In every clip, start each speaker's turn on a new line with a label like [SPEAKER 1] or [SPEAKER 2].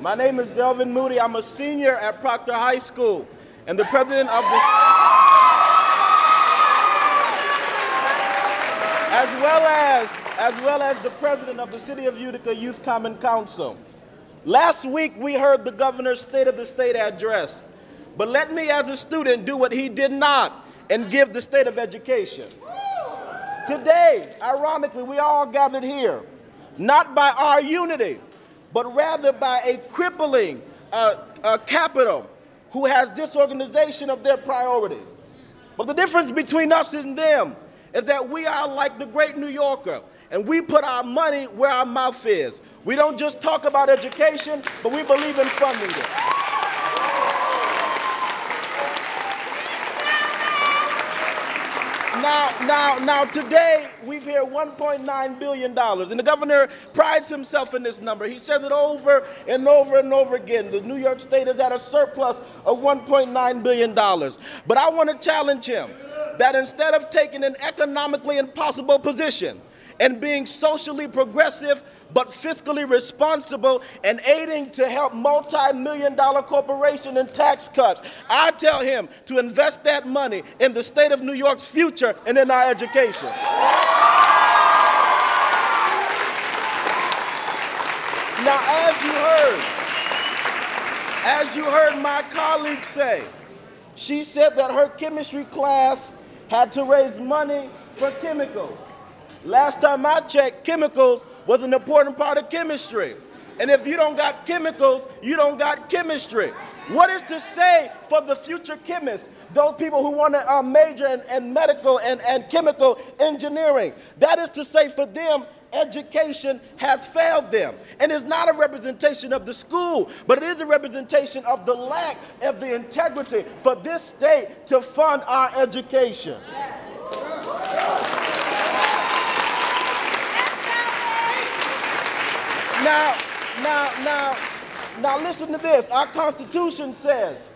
[SPEAKER 1] My name is Delvin Moody. I'm a senior at Proctor High School and the president of this, as well as the president of the City of Utica Youth Common Council. Last week, we heard the governor's State of the State address. But let me, as a student, do what he did not and give the state of education. Today, ironically, we all gathered here, not by our unity, but rather by a crippling capital who has disorganization of their priorities. But the difference between us and them is that we are like the great New Yorker, and we put our money where our mouth is. We don't just talk about education, but we believe in funding it. Now, today, we've heard $1.9 billion, and the governor prides himself in this number. He says it over and over and over again. The New York State is at a surplus of $1.9 billion. But I want to challenge him that instead of taking an economically impossible position and being socially progressive but fiscally responsible and aiding to help multi-million-dollar corporation in tax cuts, I tell him to invest that money in the state of New York's future and in our education. Now, as you heard my colleague say, she said that her chemistry class had to raise money for chemicals. Last time I checked, chemicals was an important part of chemistry. And if you don't got chemicals, you don't got chemistry. What is to say for the future chemists, those people who want to major in medical and chemical engineering? That is to say for them, education has failed them. And it's not a representation of the school, but it is a representation of the lack of the integrity for this state to fund our education. Now listen to this. Our Constitution says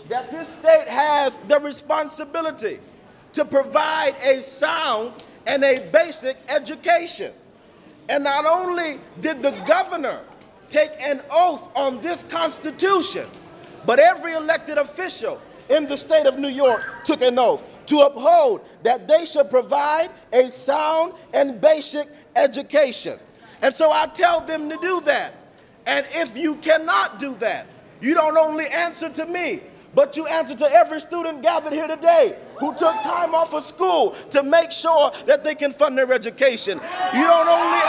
[SPEAKER 1] that this state has the responsibility to provide a sound and a basic education. And not only did the governor take an oath on this Constitution, but every elected official in the state of New York took an oath to uphold that they should provide a sound and basic education. And so I tell them to do that. And if you cannot do that, you don't only answer to me, but you answer to every student gathered here today who took time off of school to make sure that they can fund their education. You don't only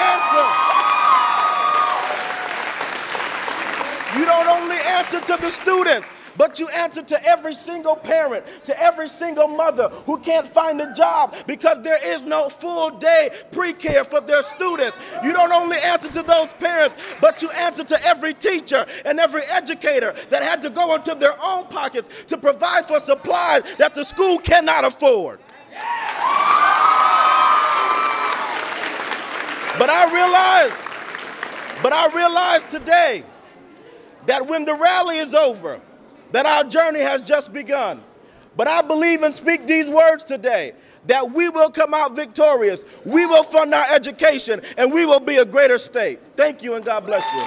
[SPEAKER 1] answer to the students, but you answer to every single parent, to every single mother who can't find a job because there is no full-day pre-care for their students. You don't only answer to those parents, but you answer to every teacher and every educator that had to go into their own pockets to provide for supplies that the school cannot afford. But I realize today that when the rally is over, that our journey has just begun. But I believe and speak these words today, that we will come out victorious, we will fund our education, and we will be a greater state. Thank you, and God bless you.